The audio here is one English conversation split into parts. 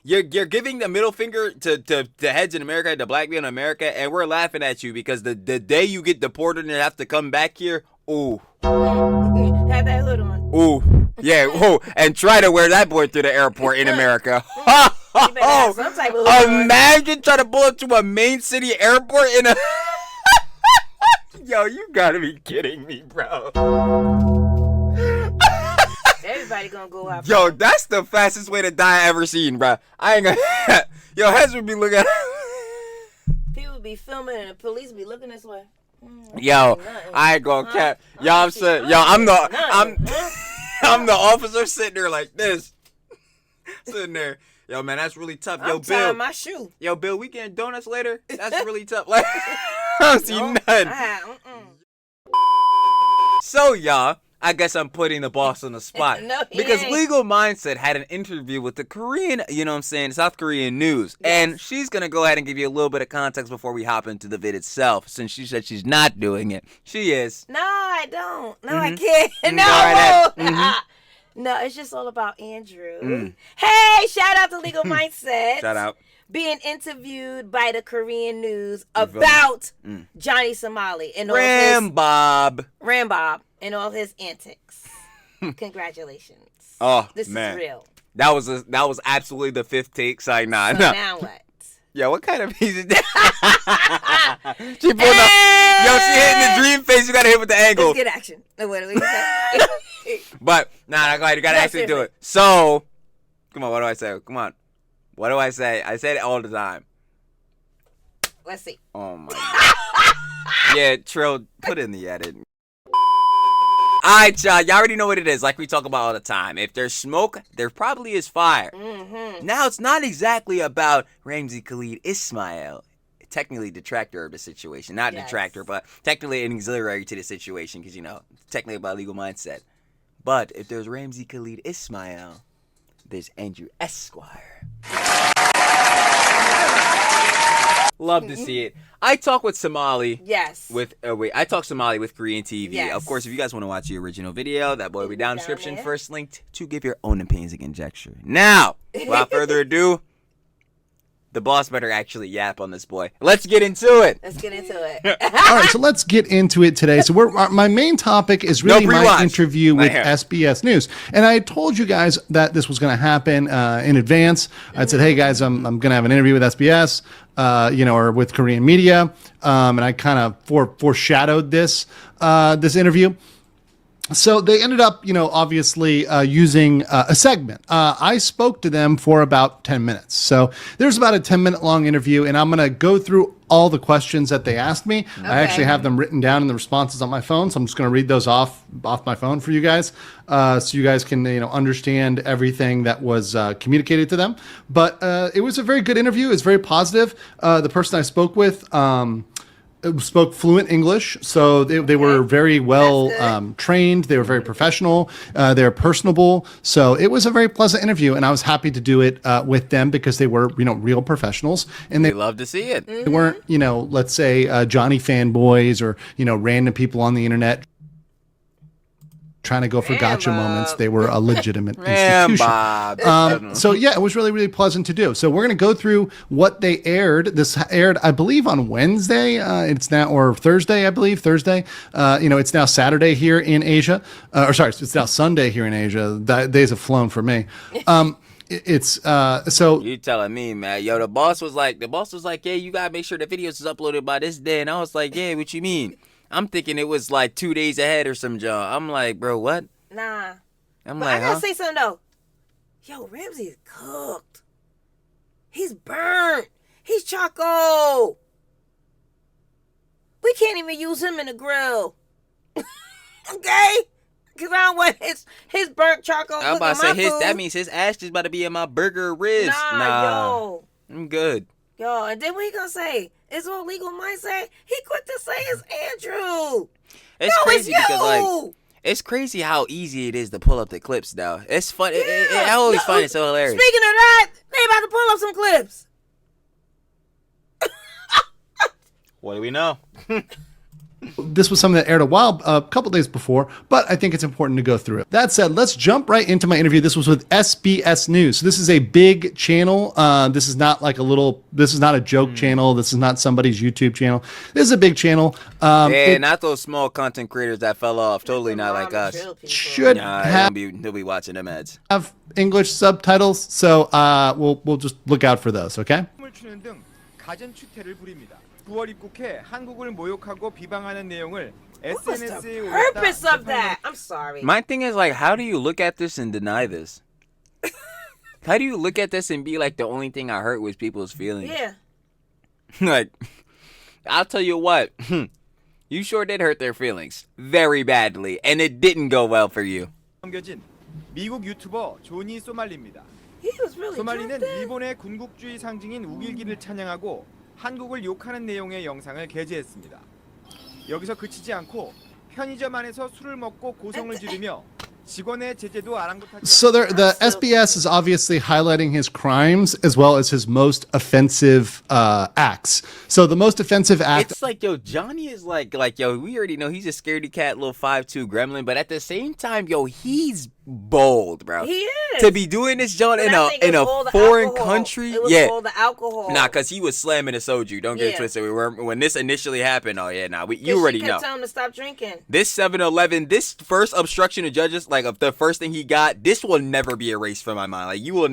You're giving the middle finger to heads in America, to black people in America, and we're laughing at you because the day you get deported and have to come back here, ooh. Have that hood on. Ooh. Yeah, ooh. And try to wear that boy through the airport in America. Some type of hood Imagine trying to pull up to a main city airport in a... Yo, you gotta be kidding me, bro. Everybody gonna go out. Yo, that's the fastest way to die I ever seen, bro. I ain't gonna... Yo, heads would be looking... People be filming and the police be looking this way. Yo, I ain't gonna cap. Yo, I'm saying... Yo, I'm the officer sitting there like this. Sitting there. Yo, man, that's really tough. Yo, I'm Bill. tying my shoe. Yo, Bill, we getting donuts later? That's really tough. Like, I don't see nothing. So, y'all, I guess I'm putting the boss on the spot. No, he because ain't. Legal Mindset had an interview with the Korean, you know what I'm saying, South Korean news. Yes. And she's going to go ahead and give you a little bit of context before we hop into the vid itself. Since she said she's not doing it. She is. No, I don't. No, I can't. No, Right I won't. No, it's just all about Andrew. Hey, shout out to Legal Mindset. Shout out. Being interviewed by the Korean news about Johnny Somali and all Rambob and all his antics. Congratulations. Oh, This man. is real. That was absolutely the fifth take. Sorry, nah. So now what? Yo, what kind of piece is that? She pulled up. Yo, she hitting the dream face. You gotta hit with the angle. Let's get action. What do we say? But nah, go ahead. You gotta actually do it. So, come on. What do I say? Come on. What do I say? I say it all the time. Let's see. Oh my god. Yeah, Trill, put in the edit. Alright, y'all. Y'all already know what it is. Like we talk about all the time. If there's smoke, there probably is fire. Now, it's not exactly about Ramzi Khalid Ismail. Technically detractor of the situation. Not detractor, but technically an auxiliary to the situation. Because, you know, technically about Legal Mindset. But if there's Ramzi Khalid Ismail, there's Andrew Esquire. Love to see it. I talk with Somali. Yes. I talk Somali with Korean TV. Yes. Of course, if you guys want to watch the original video, that boy will be down in the description. First linked to give your own opinions and conjecture. Now, without further ado, the boss better actually yap on this boy. Let's get into it. Let's get into it. All right, so let's get into it today. So my main topic is really my interview with SBS News. And I told you guys that this was going to happen in advance. I said, hey, guys, I'm going to have an interview with SBS, or with Korean media. And I kind of foreshadowed this interview. So they ended up, obviously using a segment. I spoke to them for about 10 minutes. So there's about a 10-minute long interview, and I'm going to go through all the questions that they asked me. Okay. I actually have them written down in the responses on my phone, so I'm just going to read those off my phone for you guys, so you guys can understand everything that was communicated to them. But it was a very good interview. It was very positive. The person I spoke with spoke fluent English, so they were very well trained. They were very professional. They were personable. So it was a very pleasant interview, and I was happy to do it with them because they were, real professionals. And they love to see it. They weren't, let's say Johnny fanboys or, random people on the internet trying to go for gotcha moments. They were a legitimate institution. So yeah, it was really, really pleasant to do. So we're going to go through what they aired. This aired, I believe, on Wednesday. It's now, or Thursday, I believe, Thursday. It's now Saturday here in Asia. It's now Sunday here in Asia. The days have flown for me. So you telling me, man? Yo, the boss was like, yeah, you gotta make sure the videos is uploaded by this day, and I was like, yeah, what you mean? I'm thinking it was like 2 days ahead or some junk. I'm like, bro, what? Nah. I'm but like, I gotta say something though. Yo, Ramsey's cooked. He's burnt. He's charcoal. We can't even use him in the grill. Okay? Because I don't want his burnt charcoal. I'm about to say that means his ash is about to be in my burger or ribs. Nah. Yo. I'm good. Yo, and then what he gonna say? It's all Legal Mindset. He quick to say it's Andrew. It's crazy because it's crazy how easy it is to pull up the clips now. It's fun. Yeah. I always find it so hilarious. Speaking of that, they about to pull up some clips. What do we know? This was something that aired a couple days before, but I think it's important to go through it. That said, let's jump right into my interview. This was with SBS News. So this is a big channel. This is not like this is not a joke channel. This is not somebody's YouTube channel. This is a big channel. Not those small content creators that fell off. Totally not like us. They'll be watching them ads. Have English subtitles, so we'll just look out for those, okay? 9월 입국해 한국을 모욕하고 비방하는 내용을 SNS에 올렸다. Purpose of that? I'm sorry. My thing is like, how do you look at this and deny this? How do you look at this and be like, the only thing I hurt was people's feelings? Yeah. Like, I'll tell you what, you sure did hurt their feelings very badly, and it didn't go well for you. 넘겨진 미국 유튜버 조니 소말리입니다. He was really 소말리는 일본의 군국주의 상징인 우길기를 찬양하고 한국을 욕하는 내용의 영상을 게재했습니다. 여기서 그치지 않고 편의점 안에서 술을 먹고 고성을 지르며 직원의 제재도 아랑곳하지. So the SBS is obviously highlighting his crimes as well as his most offensive acts. So the most offensive act. It's like, yo, Johnny is like, yo, we already know he's a scaredy cat, little 5'2" gremlin, but at the same time, yo, he's bold, bro. He is. To be doing this, John, in a foreign country. It was all the alcohol. Nah, because he was slamming the soju. Don't get it twisted. When this initially happened, you already know. Tell him to stop drinking. This 7-Eleven, this first obstruction of judges, like of the first thing he got, this will never be erased from my mind. Like you will,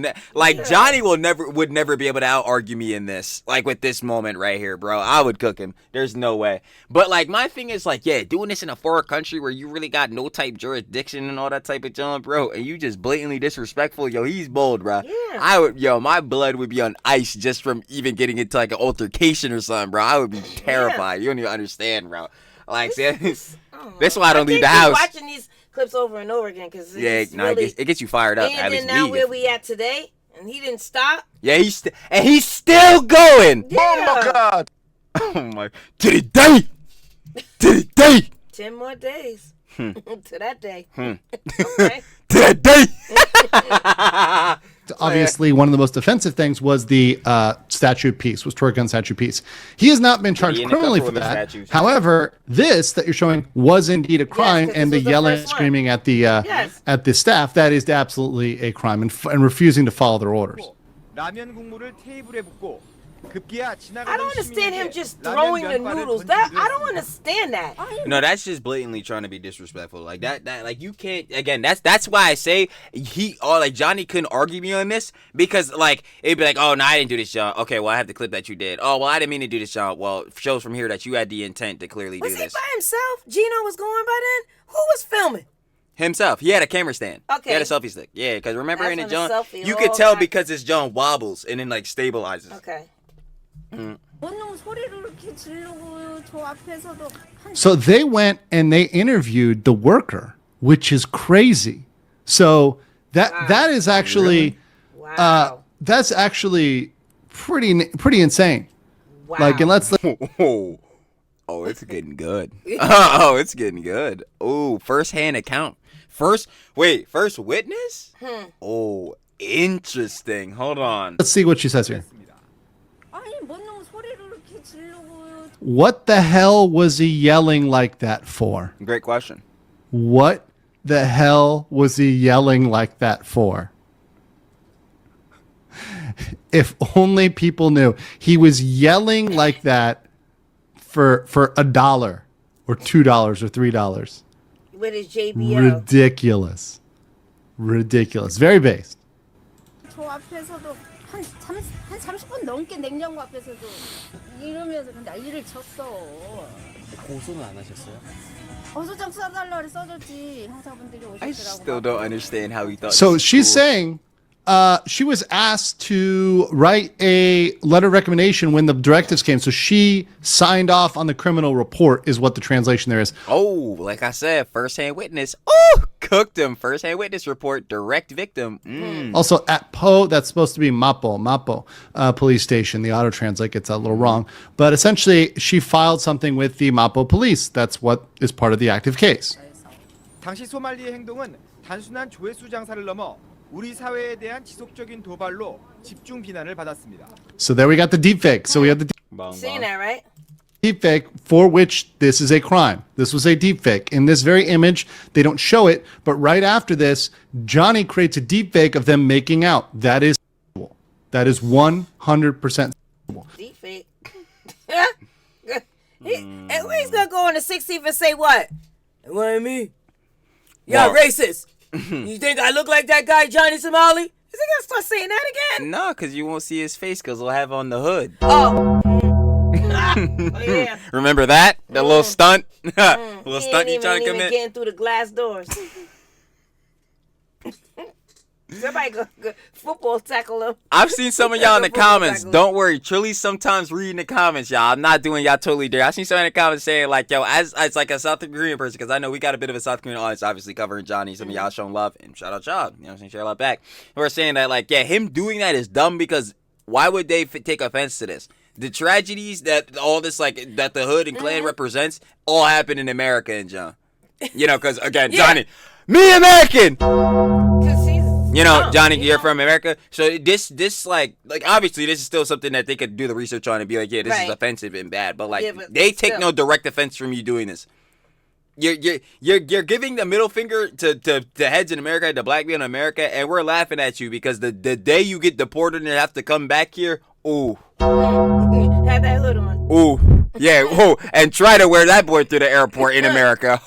Johnny would never be able to out argue me in this. Like with this moment right here, bro, I would cook him. There's no way. But like my thing is like, yeah, doing this in a foreign country where you really got no type jurisdiction and all that type of junk, bro, and you just blatantly disrespectful, yo, he's bold, bro. Yeah. My blood would be on ice just from even getting into like an altercation or something, bro. I would be terrified. You don't even understand, bro. Like, that's why I don't leave the house. Watching these clips over and over again because it gets you fired up. And then now where we at today, and he didn't stop. Yeah, he's still going. Yeah. Oh my God! Oh my! To the day. 10 more days to that day. Okay. To that day. Obviously, one of the most offensive things was the statue of peace, was Troy Gunn statue of peace. He has not been charged criminally for that. However, this that you're showing was indeed a crime, and the yelling and screaming at the staff, that is absolutely a crime, and refusing to follow their orders. I don't understand him just throwing the noodles. I don't understand that. No, that's just blatantly trying to be disrespectful. Like that like you can't. Again, that's why I say Johnny couldn't argue me on this, because like it'd be like, oh no, I didn't do this, John. Okay, well I have the clip that you did. Oh well, I didn't mean to do this, John. Well, shows from here that you had the intent to clearly do this. Was he by himself? Gino was going by then. Who was filming? Himself. He had a camera stand. Okay. He had a selfie stick. Yeah, because remember in the John, you could could tell because his John wobbles and then like stabilizes. Okay. So they went and they interviewed the worker, which is crazy. So that is actually that's actually pretty insane. Wow. Like, and let's oh, it's getting good. Oh, it's getting good. Oh, first-hand account. First witness? Oh, interesting. Hold on. Let's see what she says here. What the hell was he yelling like that for? Great question. What the hell was he yelling like that for? If only people knew. He was yelling like that for $1 or $2 or $3. With his JBL. Ridiculous. Very based. 한 30분 넘게 냉장고 앞에서도 이러면서 난리를 쳤어. 고소는 안 하셨어요? 고소장 써달라고 써줬지. 형사분들이 오셨더라고. I still don't understand how he thought. So she's saying she was asked to write a letter of recommendation when the directives came. So she signed off on the criminal report is what the translation there is. Oh, like I said, first-hand witness. Oh, cooked him. First-hand witness report, direct victim. Also at Po, that's supposed to be Mapo police station. The auto translate gets a little wrong. But essentially, she filed something with the Mapo police. That's what is part of the active case. 당시 소말리의 행동은 단순한 조회수 장사를 넘어 우리 사회에 대한 지속적인 도발로 집중 비난을 받았습니다. So there we got the deep fake. So we have the Seen that, right? deepfake for which this is a crime. This was a deepfake. In this very image, they don't show it, but right after this, Johnny creates a deepfake of them making out. That is sexual. That is 100% sexual. Deepfake. He's gonna go on the 16th and say what? It wasn't me. Y'all racist. You think I look like that guy, Johnny Somali? Is he gonna start saying that again? No, because you won't see his face because he'll have on the hood. Oh. Oh yeah. Remember that? That little stunt? Little stunt you trying to commit? Getting through the glass doors. Somebody go football tackle him. I've seen some of y'all in the comments. Don't worry, Trilly's sometimes reading the comments, y'all. I'm not doing y'all totally dare. I've seen some in the comments saying like, yo, as like a South Korean person, because I know we got a bit of a South Korean audience, obviously covering Johnny. Some of y'all showing love, and shout out y'all. You know what I'm saying? Share love back. We're saying that like, yeah, him doing that is dumb because why would they take offense to this? The tragedies that all this like that the hood and clan represents all happen in America and John. You know, because again, Johnny, me American. You know, Johnny, you're from America, so this like obviously this is still something that they could do the research on and be like, yeah, this is offensive and bad, but like they take no direct offense from you doing this. You're giving the middle finger to heads in America, to black people in America, and we're laughing at you because the day you get deported and have to come back here, ooh. Have that hood on. Ooh, yeah, ooh, and try to wear that boy through the airport in America.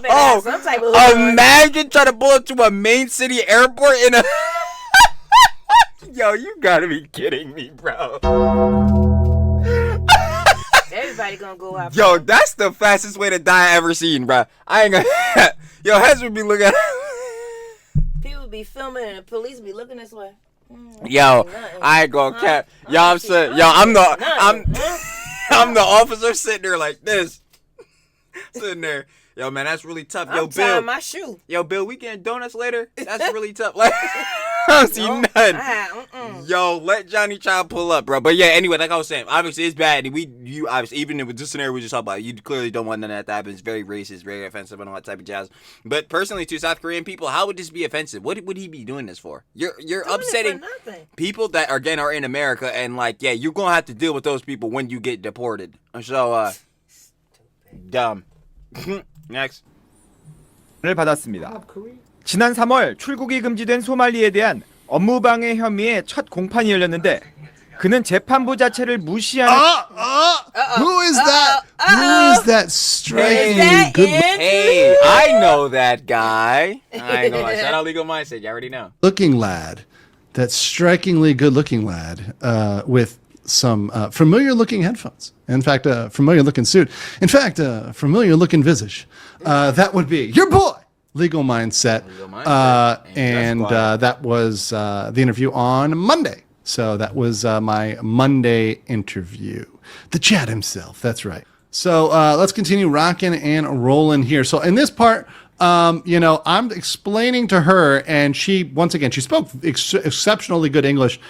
Oh, some type of hood imagine trying to pull up to a main city airport in a. Yo, you gotta be kidding me, bro. Everybody gonna go out. Yo, that's the fastest way to die I ever seen, bro. I ain't gonna. Yo, heads would be looking. People be filming and the police be looking this way. Yo, I ain't gonna cap. Yo, I'm saying, yo, I'm the officer sitting there like this, sitting there. Yo, man, that's really tough. Yo, Bill, my shoe. Yo, Bill, we getting donuts later? That's really tough. Like, I don't see nothing. Yo, let Johnny try to pull up, bro. But yeah, anyway, like I was saying, obviously it's bad. You obviously, even with this scenario we just talked about, you clearly don't want none of that to happen. It's very racist, very offensive, and all that type of jazz. But personally, to South Korean people, how would this be offensive? What would he be doing this for? You're upsetting people that again are in America, and like, yeah, you're gonna have to deal with those people when you get deported. So, dumb. Next. 을 받았습니다. 지난 3월 출국이 금지된 소말리에 대한 업무방해 혐의의 첫 공판이 열렸는데 그는 재판부 자체를 무시하는 Who is that? Who is that strikingly good? Hey, I know that guy. I ain't gonna lie. Shout out Legal Mindset. You already know. Looking lad, that strikingly good-looking lad with some familiar-looking headphones. In fact, a familiar-looking suit. In fact, a familiar-looking visage. That would be your boy, Legal Mindset. And that was the interview on Monday. So that was my Monday interview. The Chad himself, that's right. So let's continue rocking and rolling here. So in this part, I'm explaining to her, and she spoke exceptionally good English.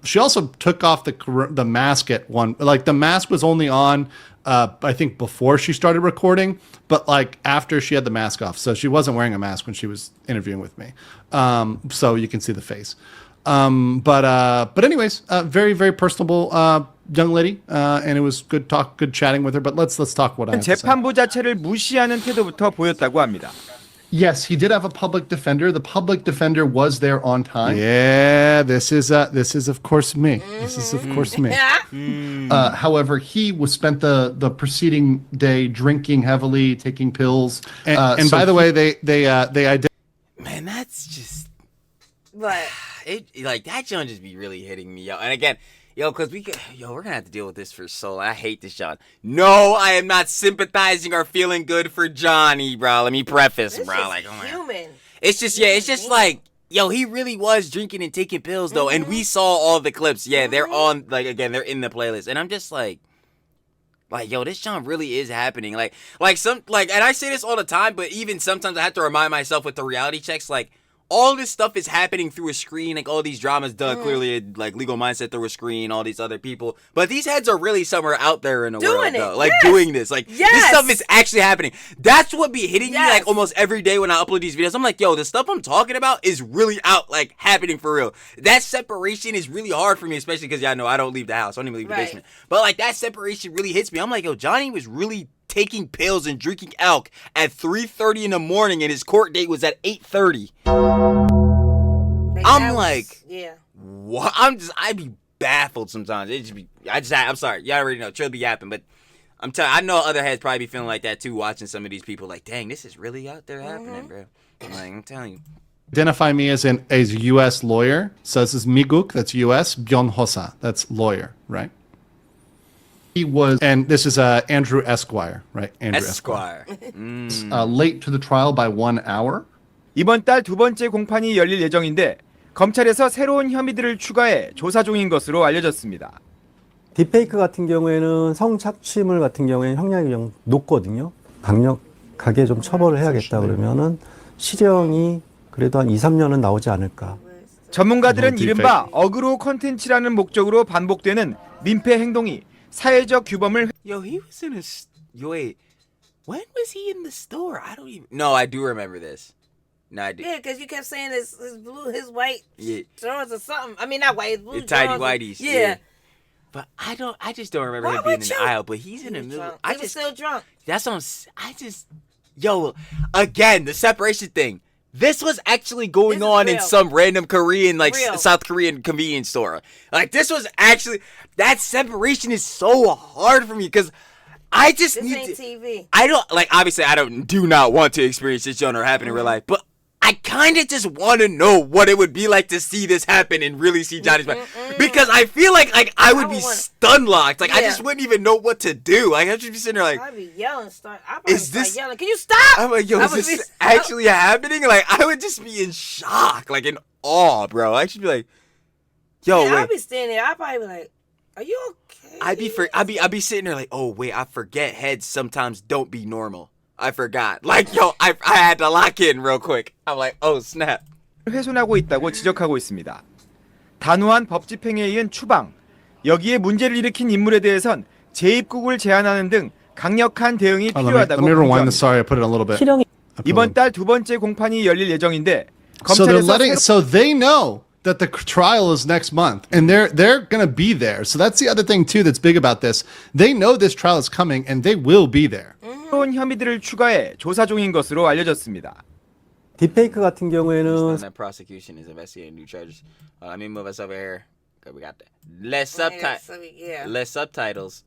She also took off the mask at one. Like the mask was only on, I think before she started recording, but like after she had the mask off. So she wasn't wearing a mask when she was interviewing with me. So you can see the face. But anyways, very, very personable young lady, and it was good chatting with her. But let's talk what I have to say. 재판부 자체를 무시하는 태도부터 보였다고 합니다. Yes, he did have a public defender. The public defender was there on time. Yeah, this is of course me. This is of course me. However, he spent the preceding day drinking heavily, taking pills. And so by the way, they Man, that's just But like that John just be really hitting me, yo. And again, because we're gonna have to deal with this for so long. I hate this, John. No, I am not sympathizing or feeling good for Johnny, bro. Let me preface, bro. Like, oh my God. It's just like, yo, he really was drinking and taking pills though, and we saw all the clips. Yeah, they're on, like, again, they're in the playlist, and I'm just like, yo, this John really is happening. And I say this all the time, but even sometimes I have to remind myself with the reality checks, like, all this stuff is happening through a screen. Like all these dramas, clearly like Legal Mindset through a screen, all these other people. But these heads are really somewhere out there in the world, though. Like doing this. Like this stuff is actually happening. That's what be hitting me like almost every day when I upload these videos. I'm like, yo, the stuff I'm talking about is really out, like happening for real. That separation is really hard for me, especially because y'all know I don't leave the house. I don't even leave the basement. But like that separation really hits me. I'm like, yo, Johnny was really taking pills and drinking alk at 3:30 in the morning, and his court date was at 8:30. I'm like, what? I'd be baffled sometimes. I'm sorry, y'all already know, Trill be yapping, but I'm telling, I know other heads probably be feeling like that too, watching some of these people. Like, dang, this is really out there happening, bro. I'm telling you. Identify me as a U.S. lawyer. So this is Miguk, that's U.S. Byonhosa, that's lawyer, right? He was, and this is Andrew Esquire, right? Andrew Esquire. Late to the trial by 1 hour. 이번 달 두 번째 공판이 열릴 예정인데 검찰에서 새로운 혐의들을 추가해 조사 중인 것으로 알려졌습니다. 딥페이크 같은 경우에는 성착취물 같은 경우에는 형량이 좀 높거든요. 강력하게 좀 처벌을 해야겠다 그러면은 실형이 그래도 한 2, 3년은 나오지 않을까. 전문가들은 이른바 어그로 컨텐츠라는 목적으로 반복되는 민폐 행동이 사회적 규범을 Yo, he was in wait, when was he in the store? I don't even. No, I do remember this. No, I do. Yeah, because you kept saying his white drawers or something. I mean, not white, his blue tidy drawers. whities. Yeah. But I just don't remember him being in the aisle. But he's in the middle. He was still drunk. That's on. Yo, again, the separation thing. This was actually going on in some random Korean, like South Korean convenience store. Like this was actually, that separation is so hard for me because I just this need ain't TV. I don't like. Obviously, I do not want to experience this genre happen in real life, but I kind of just want to know what it would be like to see this happen and really see Johnny's back. Because I feel like I would be stun locked. Like I just wouldn't even know what to do. Like I'd just be sitting there like, I'd be yelling. Is this yelling? Can you stop? I'm like, yo, is this actually happening? Like I would just be in shock, like in awe, bro. I'd just be like, yo, wait. I'd be standing there. I'd probably be like, are you okay? I'd be sitting there like, oh wait, I forget heads sometimes don't be normal. I forgot. Like, yo, I had to lock in real quick. I'm like, oh, snap. 훼손하고 있다고 지적하고 있습니다. 단호한 법 집행에 이은 추방, 여기에 문제를 일으킨 인물에 대해선 재입국을 제한하는 등 강력한 대응이 필요하다고 강조합니다. 이번 달 두 번째 공판이 열릴 예정인데 검찰에서 so they know that the trial is next month, and they're going to be there. So that's the other thing too that's big about this. They know this trial is coming, and they will be there. 새로운 혐의들을 추가해 조사 중인 것으로 알려졌습니다. 딥페이크 같은 경우에는 that prosecution is investigating new charges. Let me move us over here. Okay, we got that. Less subtitles.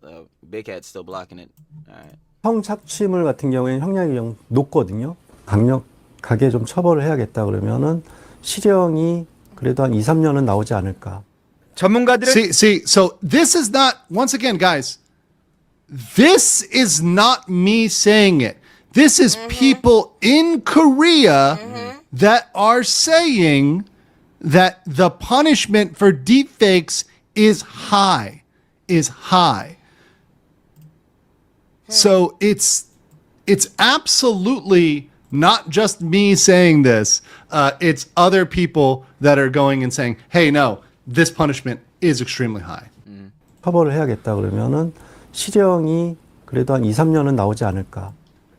Big Head's still blocking it. All right. 성착취물 같은 경우에는 형량이 좀 높거든요. 강력하게 좀 처벌을 해야겠다 그러면은 실형이 그래도 한 2, 3년은 나오지 않을까. 전문가들은 so this is not, once again, guys, this is not me saying it. This is people in Korea that are saying that the punishment for deepfakes is high. So it's absolutely not just me saying this. It's other people that are going and saying, hey, no, this punishment is extremely high. 처벌을 해야겠다 그러면은 실형이 그래도 한 2, 3년은 나오지 않을까.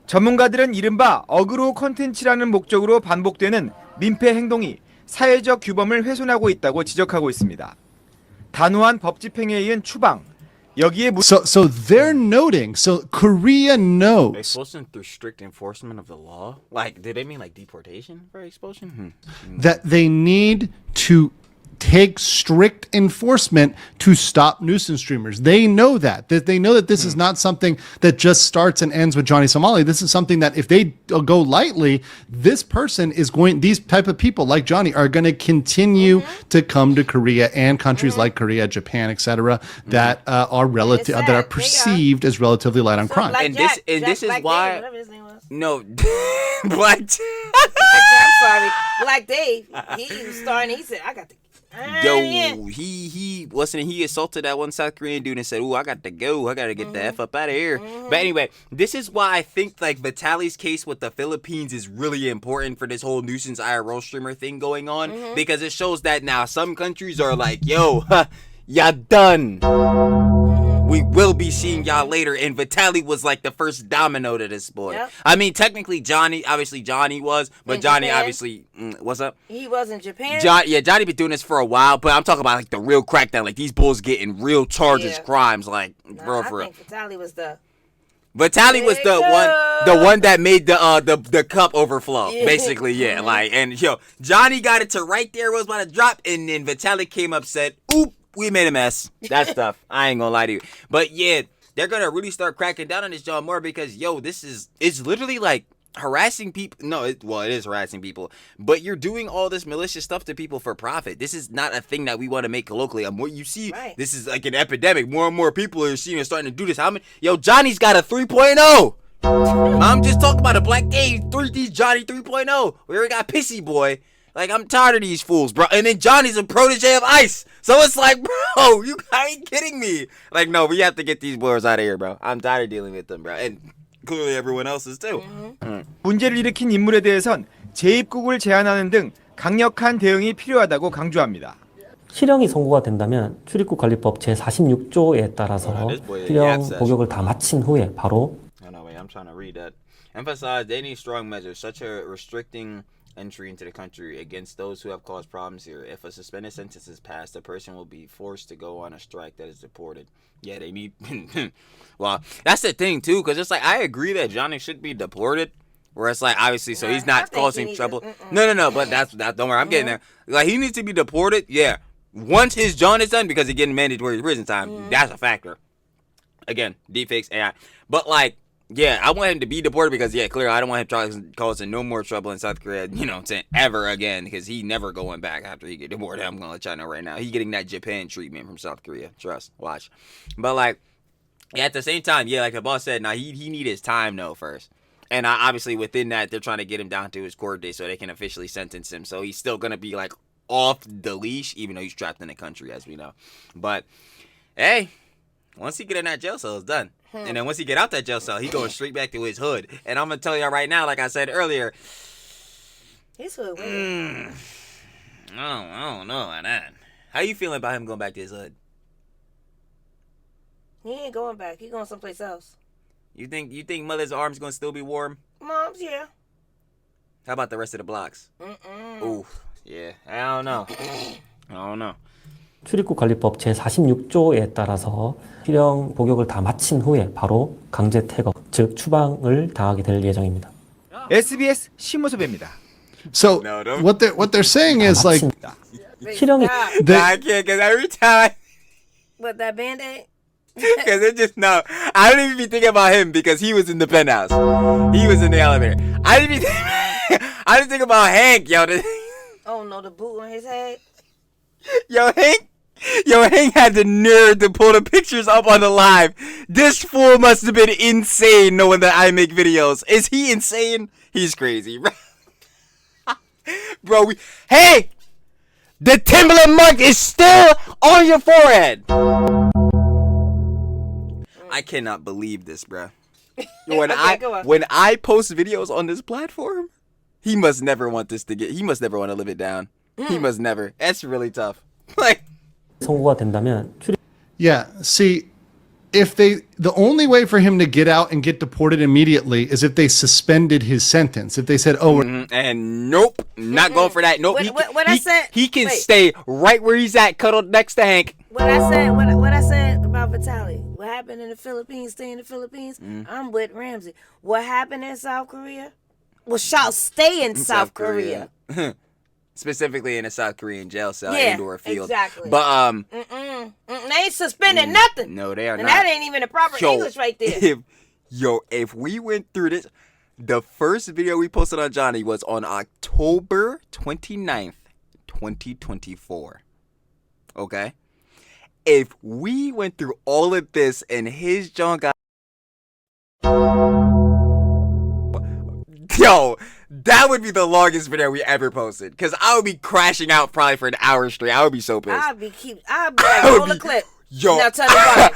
전문가들은 이른바 어그로 컨텐츠라는 목적으로 반복되는 민폐 행동이 사회적 규범을 훼손하고 있다고 지적하고 있습니다. 단호한 법 집행에 이은 추방, 여기에 So they're noting, so Korea knows. Expulsion through strict enforcement of the law? Like, did they mean like deportation for expulsion? That they need to take strict enforcement to stop nuisance streamers. They know that they know that this is not something that just starts and ends with Johnny Somali. This is something that if they go lightly, this person is going, these type of people like Johnny are going to continue to come to Korea and countries like Korea, Japan, etc. that are relative, that are perceived as relatively light on crime. And this is why. No, Black. I'm sorry, Black Dave. He was starting. He said, "I got the." Yo, he assaulted that one South Korean dude and said, "Ooh, I got to go. I got to get the F up out of here." But anyway, this is why I think like Vitaly's case with the Philippines is really important for this whole nuisance IRL streamer thing going on, because it shows that now some countries are like, "Yo, y'all done. We will be seeing y'all later." And Vitaly was like the first domino to this boy. Yep. I mean, technically Johnny was, but Johnny obviously, what's up? He was in Japan? Johnny been doing this for a while, but I'm talking about like the real crackdown. Like these bulls getting real charges, crimes, like for real. I think Vitaly was the one that made the cup overflow, basically, yeah. Like, and yo, Johnny got it to right there, was about to drop, and then Vitaly came up, said, "Oop, we made a mess." That stuff. I ain't gonna lie to you. But yeah, they're gonna really start cracking down on this John more, because yo, it's literally like harassing people. No, it is harassing people, but you're doing all this malicious stuff to people for profit. This is not a thing that we want to make locally. What you see, this is like an epidemic. More and more people are seeing and starting to do this. How many? Yo, Johnny's got a 3.0. I'm just talking about a black gay Johnny 3.0. We already got Pissy Boy. Like, I'm tired of these fools, bro. And then Johnny's a protege of Ice. So it's like, bro, you ain't kidding me. Like, no, we have to get these boys out of here, bro. I'm tired of dealing with them, bro. And clearly everyone else is too. 문제를 일으킨 인물에 대해선 재입국을 제한하는 등 강력한 대응이 필요하다고 강조합니다. 실형이 선고가 된다면 출입국 관리법 제46조에 따라서 실형 복역을 다 마친 후에 바로 I'm trying to read that. Emphasize they need strong measures such as restricting entry into the country against those who have caused problems here. If a suspended sentence is passed, the person will be forced to go on a strike that is deported. Yeah, they need. Well, that's the thing too, because it's like I agree that Johnny should be deported. Where it's like obviously, so he's not causing trouble. No. But that's don't worry, I'm getting there. Like he needs to be deported. Yeah, once his John is done, because he's getting mandatory prison time. That's a factor. Again, deepfakes, AI. But like. Yeah, I want him to be deported because, yeah, clearly I don't want him causing no more trouble in South Korea, ever again, because he never going back after he get deported. I'm going to let y'all know right now. He getting that Japan treatment from South Korea. Trust. Watch. But, like, yeah, at the same time, yeah, like the boss said, now he need his time, though, first. And obviously within that, they're trying to get him down to his court date so they can officially sentence him. So he's still going to be, like, off the leash, even though he's trapped in the country, as we know. But, hey, once he get in that jail cell, it's done. And then once he get out that jail cell, he going straight back to his hood. And I'm going to tell y'all right now, like I said earlier. His hood weird. I don't know about that. How you feeling about him going back to his hood? He ain't going back. He going someplace else. You think Mother's arms going to still be warm? Mom's, yeah. How about the rest of the blocks? Ooh, yeah. I don't know. 출입국 관리법 제46조에 따라서 실형 복역을 다 마친 후에 바로 강제 퇴거, 즉 추방을 당하게 될 예정입니다. SBS 신모습입니다. So what they're saying is like 실형이 I can't, because every time. What, that Band-Aid? Because it just, no. I don't even be thinking about him because he was in the penthouse. He was in the elevator. I didn't think about Hank, yo. Oh no, the boot on his head? Hank had the nerve to pull the pictures up on the live. This fool must have been insane knowing that I make videos. Is he insane? He's crazy. Bro, hey! The Timberland mark is still on your forehead. I cannot believe this, bro. When I post videos on this platform, he must never want to live it down. He must never. That's really tough. Like, 선고가 된다면 yeah, see, if the only way for him to get out and get deported immediately is if they suspended his sentence. If they said, and nope, not going for that. Nope. He can wait. stay right where he's at, cuddled next to Hank. What I said about Vitaly, what happened in the Philippines, stay in the Philippines, I'm with Ramsey. What happened in South Korea? Well, shall stay in South Korea. Specifically in a South Korean jail cell, indoor field. Exactly. But they ain't suspending nothing. No, they are and not. That ain't even the proper English right there. If we went through this, the first video we posted on Johnny was on October 29th, 2024. Okay? If we went through all of this and his John got... Yo, that would be the longest video we ever posted. Because I would be crashing out probably for an hour straight. I would be so pissed. I'd be like, roll the clip. Yo, now tell me why.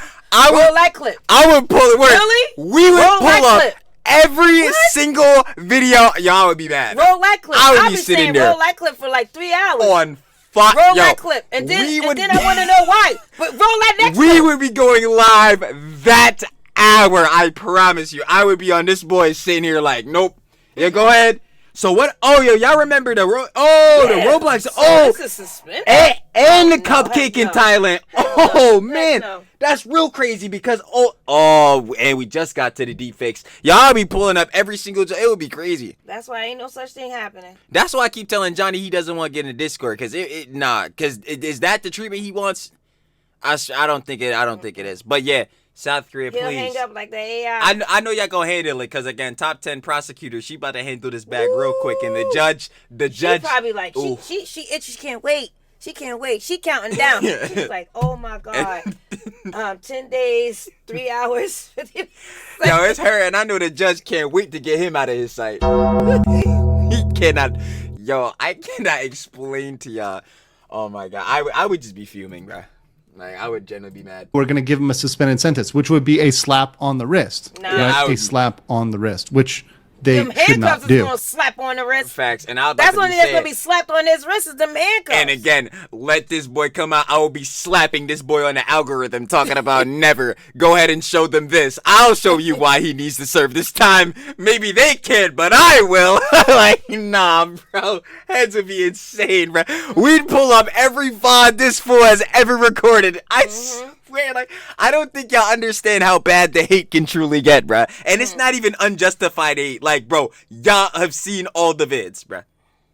Roll that clip. I would pull it. Really? We would roll pull up clip. every single video. Y'all would be mad. Roll that clip. I would I'll be be sitting saying there roll that clip for like 3 hours. on fire. Roll that clip. And then I want to know why. But roll that next clip. We would be going live that hour. I promise you. I would be on this boy sitting here like, nope. Yeah, go ahead. So what? Oh, yo, y'all remember the Roblox? So Oh, this is suspense. and the cupcake in Thailand. Oh man, that's real crazy because and we just got to the deep fix. Y'all be pulling up every single. It would be crazy. That's why ain't no such thing happening. That's why I keep telling Johnny he doesn't want to get in the Discord because is that the treatment he wants? I don't think it is. But yeah. South Korea, He'll please. hang up like the AI. I know y'all gonna handle it because again, top 10 prosecutor. She about to handle this bag real quick, and the judge. She probably like she itchy. She can't wait. She can't wait. She counting down. She's like, oh my god, 10 days, 3 hours. Yo, it's her, and I know the judge can't wait to get him out of his sight. He cannot. Yo, I cannot explain to y'all. Oh my god, I would just be fuming, bro. Like, I would generally be mad. We're going to give him a suspended sentence, which would be a slap on the wrist. Nah. Right? A slap on the wrist, which they them should not handcuffs do. is gonna slap on the wrist. Facts, and that's one thing that's gonna be slapped on his wrist is them handcuffs. And again, let this boy come out. I will be slapping this boy on the algorithm, talking about never. Go ahead and show them this. I'll show you why he needs to serve this time. Maybe they can't, but I will. Like, nah, bro. Heads would be insane, bro. We'd pull up every VOD this fool has ever recorded. I swear, like, I don't think y'all understand how bad the hate can truly get, bro. And it's not even unjustified hate. Like, bro, y'all have seen all the vids, bro.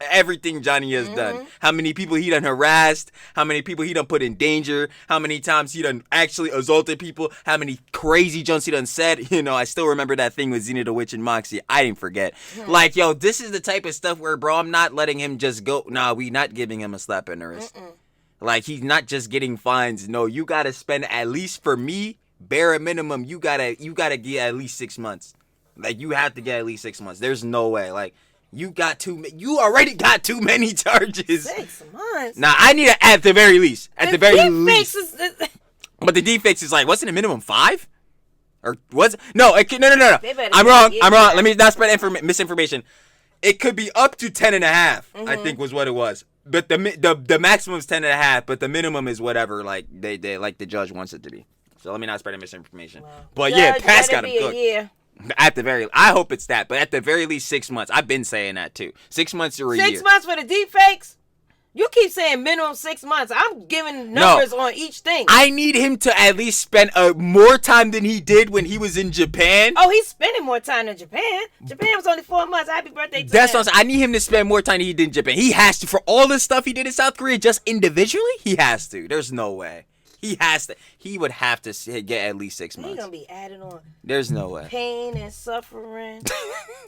Everything Johnny has done. How many people he done harassed. How many people he done put in danger. How many times he done actually assaulted people. How many crazy jumps he done said. You know, I still remember that thing with Xena the Witch and Moxie. I didn't forget. Like, yo, this is the type of stuff where, bro, I'm not letting him just go. Nah, we not giving him a slap in the wrist. Like, he's not just getting fines. No, you gotta spend at least, for me, bare minimum, you gotta get at least 6 months. Like, you have to get at least 6 months. There's no way. Like, you already got too many charges. 6 months? Nah, I need at the very least. At the very least. But the defix is like, wasn't it minimum 5? Or was it? No. I'm wrong. Let me not spread misinformation. It could be up to 10.5, I think was what it was. But the maximum is 10.5, but the minimum is whatever like they like the judge wants it to be. So let me not spread misinformation. Wow. But judge, yeah, Pat's got him cooked. At the very, I hope it's that, but at the very least 6 months. I've been saying that too. 6 months or a year. 6 months for the deep fakes? You keep saying minimum 6 months. I'm giving numbers on each thing. I need him to at least spend more time than he did when he was in Japan. Oh, he's spending more time in Japan. Japan was only 4 months. Happy birthday to him. That's what I'm saying. I need him to spend more time than he did in Japan. He has to. For all the stuff he did in South Korea, just individually, he has to. There's no way. He has to. He would have to get at least 6 months. He's going to be adding on. There's no way. Pain and suffering.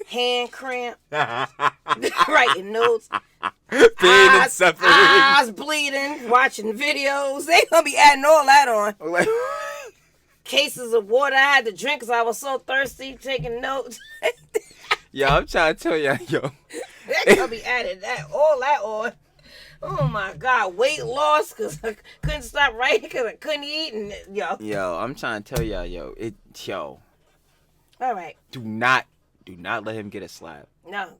Hand cramp. Writing notes. Pain and suffering. Eyes bleeding. Watching videos. They going to be adding all that on. Cases of water I had to drink because I was so thirsty. Taking notes. Yo, I'm trying to tell y'all, yo. They're going to be adding all that on. Oh my God, weight loss because I couldn't stop writing because I couldn't eat and Yo, I'm trying to tell y'all, All right. Do not let him get a slap. No.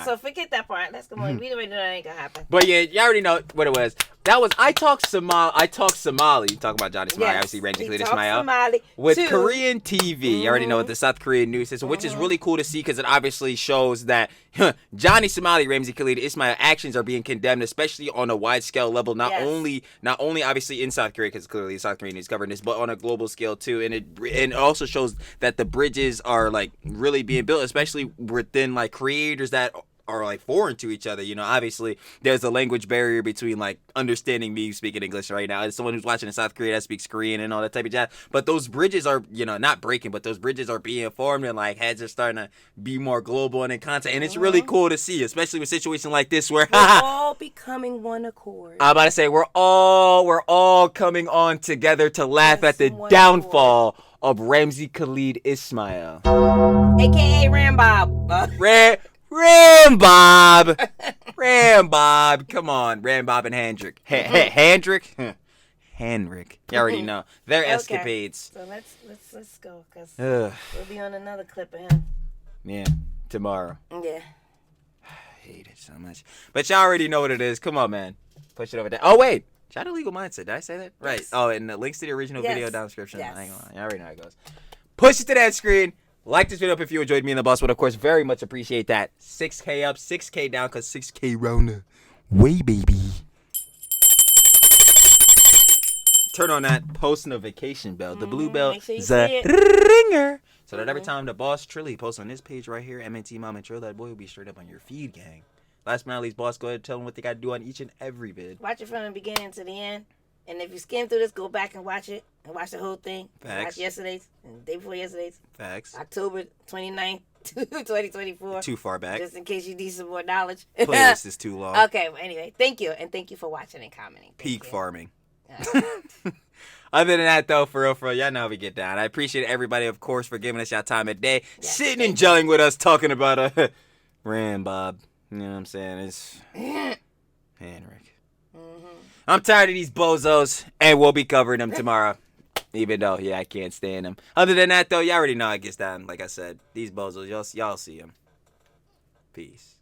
So forget that part. Let's go on. We already know that ain't gonna happen. But yeah, you already know what it was. That was I talk Somali. Talk about Johnny Somali. Obviously, Ramsey Khalid Ismail with Korean TV. You already know what the South Korean news is, which is really cool to see because it obviously shows that Johnny Somali, Ramsey Khalid Ismail actions are being condemned, especially on a wide scale level. Not only obviously in South Korea because clearly South Korea is covering this, but on a global scale too. And it also shows that the bridges are like really being built, especially within like creators that are like foreign to each other. You know, obviously there's a language barrier between like understanding me speaking English right now and someone who's watching in South Korea that speaks Korean and all that type of jazz. But those bridges are, not breaking, but those bridges are being formed and like heads are starting to be more global and in contact. And it's really cool to see, especially with situations like this where we're all becoming one accord. I'm about to say we're all coming on together to laugh at the downfall of Ramsey Khalid Ismail, aka Rambob. Ram Bob. Ram Bob. Come on. Ram Bob and Hendrick. Hendrick? Henrik. You already know. Their escapades. So let's go, because we'll be on another clip of him. Yeah. Tomorrow. Yeah. I hate it so much. But y'all already know what it is. Come on, man. Push it over there. Oh, wait. Shout out Legal Mindset. Did I say that? Right. Oh, and the links to the original video down in the description. Yes. I ain't gonna lie. You already know how it goes. Push it to that screen. Like this video up if you enjoyed me and the boss. Would, of course, very much appreciate that. 6K up, 6K down, because 6K round the way, baby. Turn on that post notification bell. The blue bell. Make sure you The ringer. So that every time the boss Trilly posts on this page right here, MNT Mom and Trill, that boy will be straight up on your feed, gang. Last but not least, boss, go ahead and tell them what they got to do on each and every vid. Watch it from the beginning to the end. And if you skim through this, go back and watch it. And watch the whole thing. Facts. Watch yesterday's and the day before yesterday's. Facts. October 29th, 2024. Too far back. Just in case you need some more knowledge. Playlist is too long. Okay, well, anyway, thank you. And thank you for watching and commenting. Peak farming. Other than that, though, for real, y'all know how we get down. I appreciate everybody, of course, for giving us your time of day, sitting and gelling with us, talking about Ram Bob. You know what I'm saying? It's Henrik. I'm tired of these bozos, and we'll be covering them tomorrow. Even though, yeah, I can't stand them. Other than that, though, y'all already know it gets down. Like I said, these bozos, y'all see them. Peace.